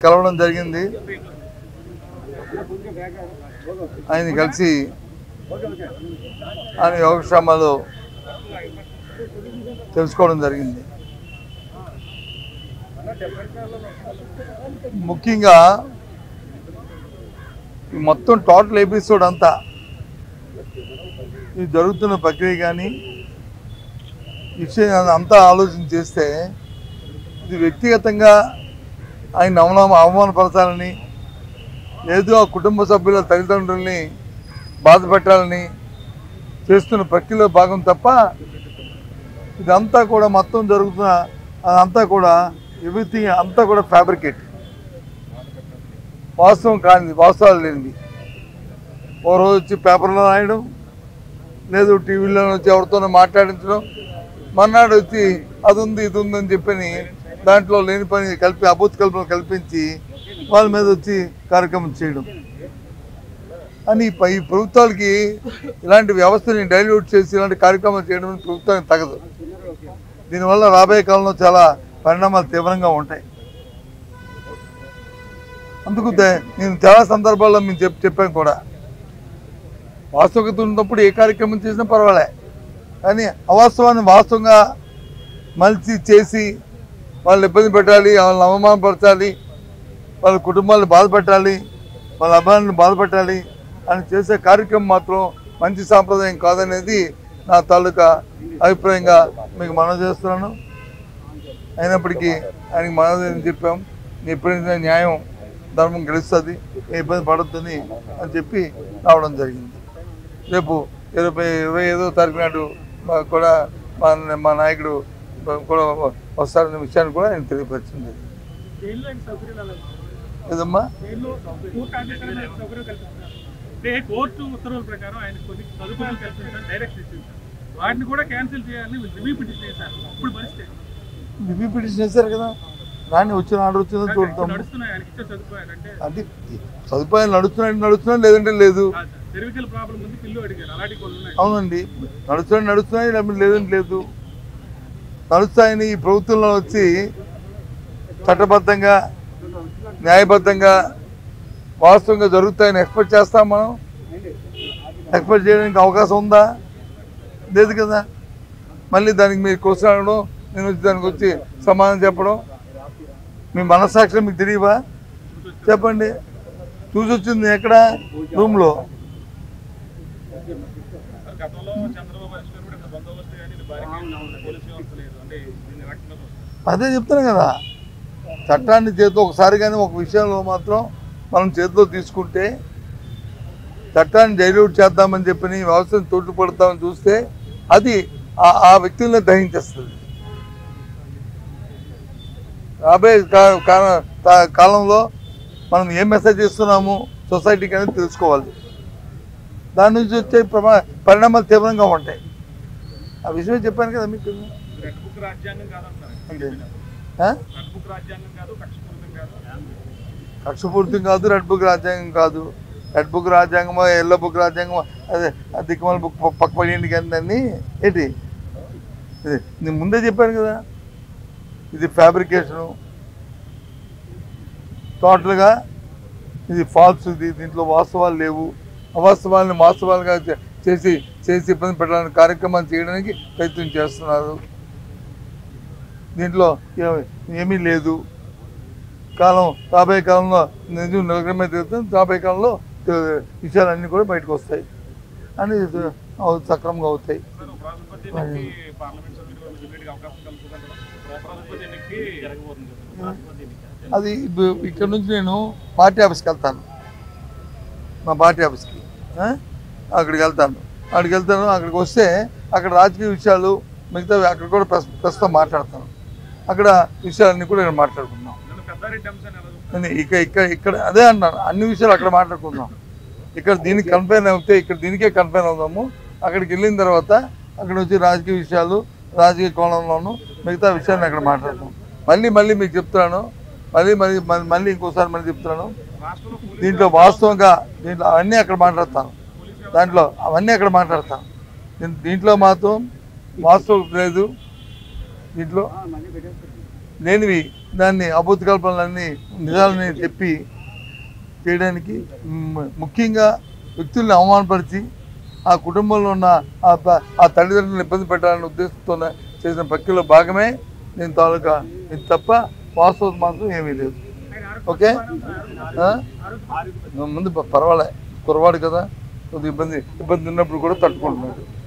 కలవడం జరిగింది. ఆయన కలిసి ఆయన యోగక్షేమాలు తెలుసుకోవడం జరిగింది. ముఖ్యంగా మొత్తం టోటల్ ఎపిసోడ్ అంతా ఇది జరుగుతున్న ప్రక్రియ కానీ విషయం అంతా ఆలోచన చేస్తే ఇది వ్యక్తిగతంగా ఆయన అవమానపరచాలని లేదు ఆ కుటుంబ సభ్యుల తల్లిదండ్రుల్ని బాధ పెట్టాలని చేస్తున్న ప్రక్రియలో భాగం తప్ప ఇదంతా కూడా మొత్తం జరుగుతున్న అదంతా కూడా ఎవ్రీథింగ్ అంతా కూడా ఫ్యాబ్రికేట్, వాస్తవం కానిది, వాస్తవాలు లేనిది. ఓ రోజు వచ్చి పేపర్లో రాయడం, లేదు టీవీలో వచ్చి ఎవరితోనో మాట్లాడించడం, మర్నాడు వచ్చి అది ఉంది ఇది ఉందని చెప్పని దాంట్లో లేని పని కలిపి అభూత కల్పనలు కల్పించి వాళ్ళ మీద వచ్చి కార్యక్రమం చేయడం అని ఈ ప్రభుత్వాలకి ఇలాంటి వ్యవస్థని డైల్యూట్ చేసి ఇలాంటి కార్యక్రమాలు చేయడం ప్రభుత్వానికి తగదు. దీనివల్ల రాబోయే కాలంలో చాలా పరిణామాలు తీవ్రంగా ఉంటాయి. అందుకు నేను చాలా సందర్భాల్లో మేము చెప్పాను కూడా, వాస్తవికత ఉన్నప్పుడు ఏ కార్యక్రమం చేసినా పర్వాలే, కానీ అవాస్తవాన్ని వాస్తవంగా మలిచి చేసి వాళ్ళు ఇబ్బంది పెట్టాలి, వాళ్ళని అవమానపరచాలి, వాళ్ళ కుటుంబాలను బాధపెట్టాలి, వాళ్ళ అభిమానులను బాధపెట్టాలి అని చేసే కార్యక్రమం మాత్రం మంచి సాంప్రదాయం కాదనేది నా తాలూకా అభిప్రాయంగా మీకు మనవి చేస్తున్నాను. అయినప్పటికీ ఆయనకి మనవి చెప్పాం, ఎప్పుడైనా న్యాయం ధర్మం గెలుస్తుంది, ఏ ఇబ్బంది పడొద్దని అని చెప్పి రావడం జరిగింది. రేపు 25వ తారీఖు నాడు కూడా మా నాయకుడు కూడా వస్తారనే విషయాన్ని కూడా ఆయన తెలియపరిచింది. ఏదమ్మా కోర్టు ఉత్తర్వుల ప్రకారం ఆయన కొన్ని సదుపాయాలు కల్పించాలని డైరెక్షన్ ఇచ్చింది, వాటిని కూడా క్యాన్సిల్ చేయాలని రివ్యూ పిటిషన్ చేశారు. ఇప్పుడు పరిస్థితి రివ్యూ పిటిషన్ చేశారు కదా, దాన్ని వచ్చిన ఆర్డర్ వచ్చిందో చూడతాం. నడుస్తున్నాయి ఆయనకి ఇచ్చే సదుపాయాలు, అంటే అది సదుపాయాలు నడుస్తున్నాయి లేదంటే లేదు. సర్వికల్ ప్రాబ్లం ఉంది, పిల్లు అడిగారు, అలాంటి కొన్ని ఉన్నాయి. అవునండి, నడుస్తున్నాయి లేదంటే లేదు. నడుస్తాయని ఈ ప్రభుత్వంలో వచ్చి చట్టబద్ధంగా న్యాయబద్ధంగా వాస్తవంగా జరుగుతాయని ఎక్స్పెక్ట్ చేస్తాం. మనం ఎక్స్పెక్ట్ చేయడానికి అవకాశం ఉందా? లేదు కదా. మళ్ళీ దానికి మీరు క్వశ్చన్ అడగడం, నేను వచ్చి దానికి వచ్చి సమాధానం చెప్పడం, మీ మనస్సాక్షి మీకు తెలియవా? చెప్పండి. చూసి వచ్చింది ఎక్కడ? రూమ్లో. అదే చెప్తాను కదా, చట్టాన్ని చేతిలో ఒకసారి కానీ ఒక విషయంలో మాత్రం మనం చేతిలో తీసుకుంటే చట్టాన్ని డైల్యూట్ చేద్దామని చెప్పి వ్యవస్థను తోడ్పడతామని చూస్తే అది ఆ వ్యక్తులను దహించేస్తుంది. రాబోయే కాలంలో మనం ఏం మెసేజ్ ఇస్తున్నాము సొసైటీకి అనేది తెలుసుకోవాలి. దాని నుంచి వచ్చే పరిణామాలు తీవ్రంగా ఉంటాయి. ఆ విషయం చెప్పాను కదా మీకు. కక్షపూరితం కాదు, రెడ్ బుక్ రాజ్యాంగం కాదు. రెడ్ బుక్ రాజ్యాంగమో ఎల్లో బుక్ రాజ్యాంగమో అదే దిక్కుమల బుక్ పక్కపడి కానీ ఏంటి నేను ముందే చెప్పాను కదా, ఇది ఫ్యాబ్రికేషను, టోటల్గా ఇది ఫాల్స్. దీంట్లో వాస్తవాలు లేవు. అవాస్తవాలను వాస్తవాలుగా చేసి ఇబ్బంది పెట్టాలని కార్యక్రమాలు చేయడానికి ప్రయత్నం చేస్తున్నారు. దీంట్లో ఏమీ లేదు. రాబోయే కాలంలో నిజం నిలకడమే తిరుగుతుంది. రాబోయే కాలంలో విషయాలన్నీ కూడా బయటకు వస్తాయి అని సక్రమంగా అవుతాయి. అది ఇక్కడ నుంచి నేను పార్టీ ఆఫీస్కి వెళ్తాను, మా పార్టీ ఆఫీస్కి అక్కడికి వెళ్తాను. అక్కడికి వస్తే అక్కడ రాజకీయ విషయాలు మిగతా అక్కడ కూడా ప్రస్తుతం మాట్లాడతాను. అక్కడ విషయాలన్నీ కూడా ఇక్కడ మాట్లాడుకుందాం. ఇక్కడ అదే అన్నాను, అన్ని విషయాలు అక్కడ మాట్లాడుకుందాం. ఇక్కడ దీనికి కన్ఫైన్ అవుతే ఇక్కడ దీనికే కన్ఫైన్ అవుదాము. అక్కడికి వెళ్ళిన తర్వాత అక్కడ వచ్చి రాజకీయ విషయాలు, రాజకీయ కోణంలోనూ మిగతా విషయాన్ని అక్కడ మాట్లాడతాం. మళ్ళీ మీకు చెప్తున్నాను, మళ్ళీ ఇంకోసారి మళ్ళీ చెప్తున్నాను, దీంట్లో వాస్తవంగా దీంట్లో అవన్నీ అక్కడ మాట్లాడతాను. అవన్నీ అక్కడ మాట్లాడతాను. దీంట్లో మాత్రం వాస్తవం లేదు. దీంట్లో లేనివి దాన్ని అబద్ధ కల్పనలన్నీ నిజాలని చెప్పి చేయడానికి ముఖ్యంగా వ్యక్తుల్ని అవమానపరిచి ఆ కుటుంబంలో ఉన్న ఆ తల్లిదండ్రులను ఇబ్బంది పెట్టాలనే ఉద్దేశంతో చేసిన ప్రక్రియలో భాగమే నేను తాలూకా ఇది తప్ప వాస్తవం మాత్రం ఏమీ లేదు. ఓకే, ముందు పర్వాలే, కురవాడు కదా, కొద్దిగా ఇబ్బంది ఉన్నప్పుడు కూడా తట్టుకుంటున్నాడు.